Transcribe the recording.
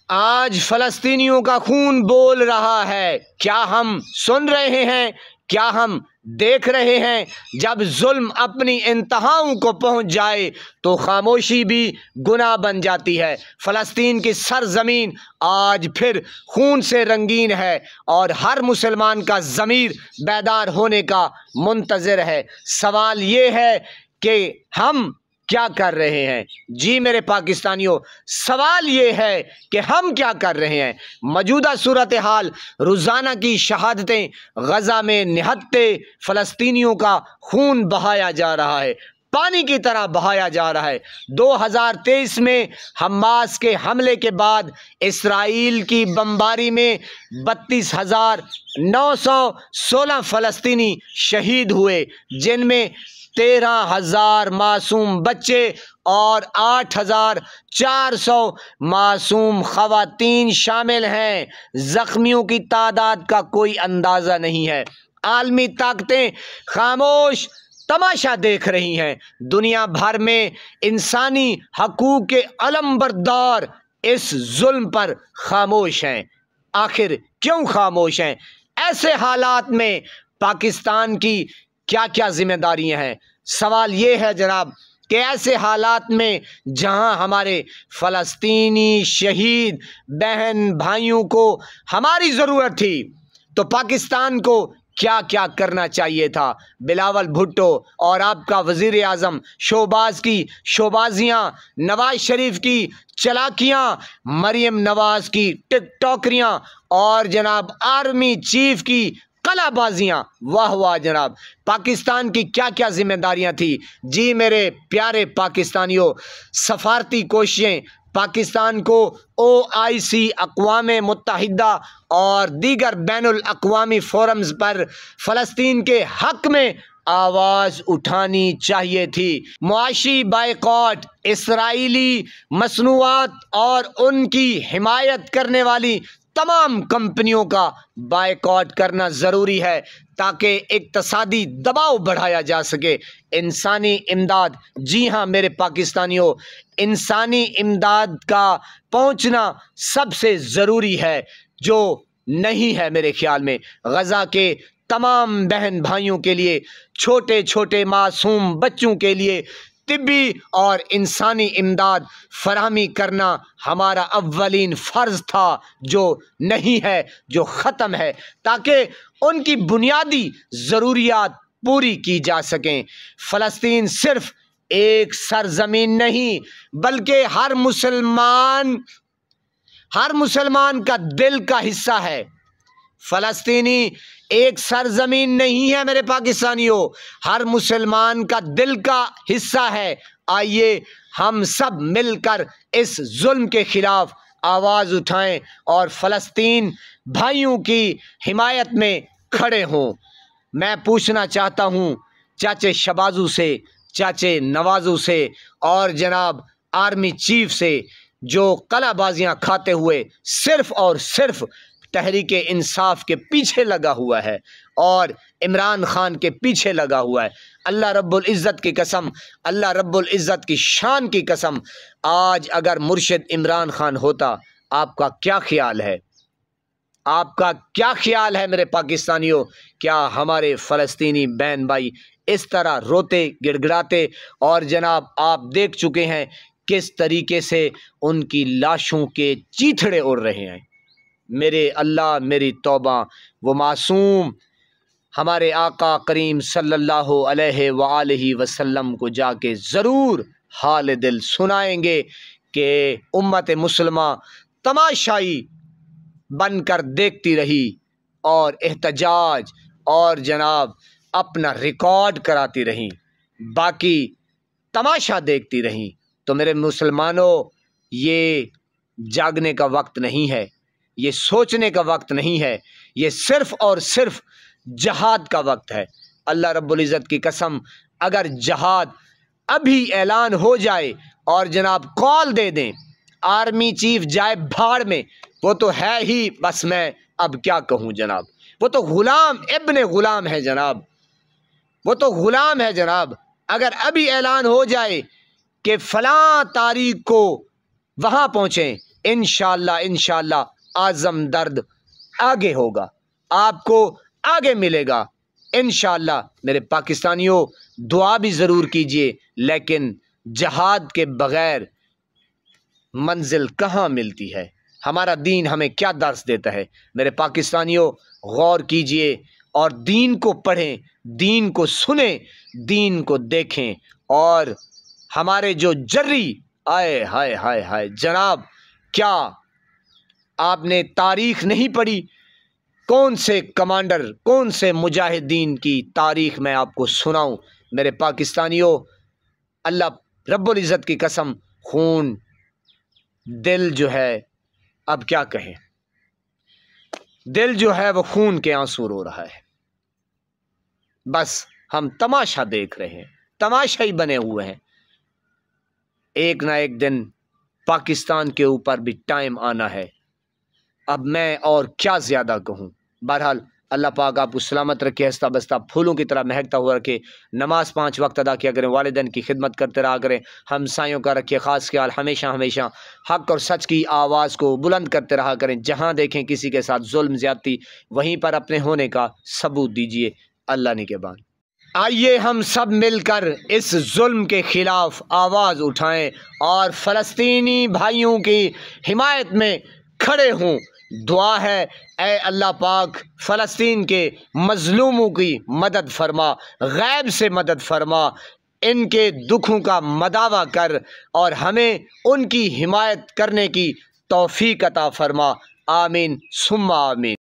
आज फलस्तीनियों का खून बोल रहा है। क्या हम सुन रहे हैं? क्या हम देख रहे हैं? जब जुल्म अपनी इंतहाओं को पहुंच जाए तो खामोशी भी गुनाह बन जाती है। फ़लस्तीन की सरजमीन आज फिर खून से रंगीन है और हर मुसलमान का ज़मीर बेदार होने का मुंतज़िर है। सवाल ये है कि हम क्या कर रहे हैं? जी मेरे पाकिस्तानियों, सवाल ये है कि हम क्या कर रहे हैं? मौजूदा सूरत हाल, रोज़ाना की शहादतें, गज़ा में निहत्ते फ़लस्तीनियों का खून बहाया जा रहा है, पानी की तरह बहाया जा रहा है। 2023 में हमास के हमले के बाद इसराइल की बमबारी में 32,916 फ़लस्तीनी शहीद हुए, जिनमें 13,000 मासूम बच्चे और 8,400 मासूम ख़वातीन शामिल हैं। ज़ख्मियों की तादाद का कोई अंदाज़ा नहीं है। आलमी ताकतें खामोश तमाशा देख रही हैं। दुनिया भर में इंसानी हकूक़ के अलमबरदार इस जुल्म पर खामोश हैं। आखिर क्यों खामोश हैं? ऐसे हालात में पाकिस्तान की क्या क्या जिम्मेदारियां हैं? सवाल ये है जनाब कि ऐसे हालात में जहां हमारे फ़लस्तीनी शहीद बहन भाइयों को हमारी ज़रूरत थी, तो पाकिस्तान को क्या क्या करना चाहिए था? बिलावल भुट्टो और आपका वज़ीर आज़म शोबाज की शोबाजियाँ, नवाज शरीफ की चलाकियाँ, मरियम नवाज की टिकटॉकरियाँ और जनाब आर्मी चीफ की कलाबाजियाँ। वाह वाह जनाब, पाकिस्तान की क्या क्या जिम्मेदारियां थी? जी मेरे प्यारे पाकिस्तानियों, सफारती कोशिशें पाकिस्तान को OIC अक़वाम मुत्तहिदा और दीगर बैनुल अक़वामी फोरम्स पर फ़लस्तीन के हक़ में आवाज़ उठानी चाहिए थी। मुआशी बायकॉट, इसराइली मसनूआत और उनकी हिमायत करने वाली तमाम कंपनियों का बायकॉट करना ज़रूरी है ताकि इक़्तिसादी दबाव बढ़ाया जा सके। इंसानी इमदाद, जी हाँ मेरे पाकिस्तानियों, इंसानी इमदाद का पहुंचना सबसे ज़रूरी है, जो नहीं है मेरे ख्याल में। गज़ा के तमाम बहन भाइयों के लिए, छोटे छोटे मासूम बच्चों के लिए तिब्बी और इंसानी इमदाद फराहमी करना हमारा अव्वलीन फ़र्ज़ था, जो नहीं है, जो ख़त्म है, ताकि उनकी बुनियादी ज़रूरियात पूरी की जा सकें। फ़लस्तीन सिर्फ़ एक सरज़मीन नहीं, बल्कि हर मुसलमान का दिल का हिस्सा है। फ़लस्तीनी एक सरजमीन नहीं है मेरे पाकिस्तानियों, हर मुसलमान का दिल का हिस्सा है। आइए हम सब मिलकर इस जुल्म के खिलाफ आवाज़ उठाएं और फ़लस्तीन भाइयों की हिमायत में खड़े हों। मैं पूछना चाहता हूँ चाचे शबाजू से, चाचे नवाजू से और जनाब आर्मी चीफ से, जो कलाबाजियाँ खाते हुए सिर्फ़ और सिर्फ़ तहरीक इंसाफ के पीछे लगा हुआ है और इमरान खान के पीछे लगा हुआ है। अल्लाह रब्बुल इज़्ज़त की कसम, अल्लाह रब्बुल इज़्ज़त की शान की कसम, आज अगर मुर्शिद इमरान खान होता, आपका क्या ख्याल है? आपका क्या ख्याल है मेरे पाकिस्तानियों? क्या हमारे फ़लस्तीनी बहन भाई इस तरह रोते गिड़गिड़ाते? और जनाब आप देख चुके हैं किस तरीके से उनकी लाशों के चीथड़े उड़ रहे हैं। मेरे अल्लाह, मेरी तौबा, वो मासूम हमारे आका करीम सल्लल्लाहु अलैहि वसल्लम को जाके ज़रूर हाल दिल सुनाएंगे कि उम्मत मुसलमा तमाशाई बनकर देखती रही और एहतजाज और जनाब अपना रिकॉर्ड कराती रही, बाकी तमाशा देखती रहीं। तो मेरे मुसलमानों, ये जागने का वक्त नहीं है, ये सोचने का वक्त नहीं है, ये सिर्फ़ और सिर्फ़ जहाद का वक्त है। अल्लाह रब्बुल इज़्ज़त की कसम, अगर जहाद अभी ऐलान हो जाए और जनाब कॉल दे दें, आर्मी चीफ जाए भाड़ में, वो तो है ही, बस मैं अब क्या कहूँ जनाब, वो तो ग़ुलाम इब्ने ग़ुलाम है जनाब, वो तो ग़ुलाम है जनाब। अगर अभी ऐलान हो जाए कि फ़लाँ तारीख़ को वहाँ पहुँचें, इंशाअल्लाह इंशाअल्लाह आज़म दर्द आगे होगा, आपको आगे मिलेगा इंशाअल्लाह। मेरे पाकिस्तानियों, दुआ भी ज़रूर कीजिए, लेकिन जहाद के बग़ैर मंजिल कहाँ मिलती है। हमारा दीन हमें क्या दर्स देता है। मेरे पाकिस्तानियों, गौर कीजिए और दीन को पढ़ें, दीन को सुनें, दीन को देखें। और हमारे जो जर्री, आए हाय हाय हाय जनाब, क्या आपने तारीख़ नहीं पढ़ी? कौन से कमांडर, कौन से मुजाहिदीन की तारीख़ मैं आपको सुनाऊं? मेरे पाकिस्तानियों, अल्लाह रब्बुल इज़्ज़त की कसम, खून, दिल जो है, अब क्या कहें, दिल जो है वो खून के आंसू रो रहा है। बस हम तमाशा देख रहे हैं, तमाशा ही बने हुए हैं। एक ना एक दिन पाकिस्तान के ऊपर भी टाइम आना है। अब मैं और क्या ज़्यादा कहूँ। बहरहाल अल्लाह पाक आपको सलामत रखे, हंसता बसता फूलों की तरह महकता हुआ रखे। नमाज 5 वक्त अदा किया करें, वालिदैन की खिदमत करते रहा करें, हमसायों का रखिए ख़ास ख्याल, हमेशा हमेशा हक़ और सच की आवाज़ को बुलंद करते रहा करें। जहाँ देखें किसी के साथ जुल्म ज़्यादती, वहीं पर अपने होने का सबूत दीजिए। अल्लाह निगहबान। आइए हम सब मिलकर इस जुल्म के ख़िलाफ़ आवाज़ उठाएं और फ़लस्तीनी भाइयों की हिमायत में खड़े हों। दुआ है, ऐ अल्लाह पाक फ़लस्तीन के मज़लूमों की मदद फरमा, गैब से मदद फरमा, इनके दुखों का मदावा कर और हमें उनकी हिमायत करने की तौफ़ीक़ अता फरमा। आमीन सुम्मा आमीन।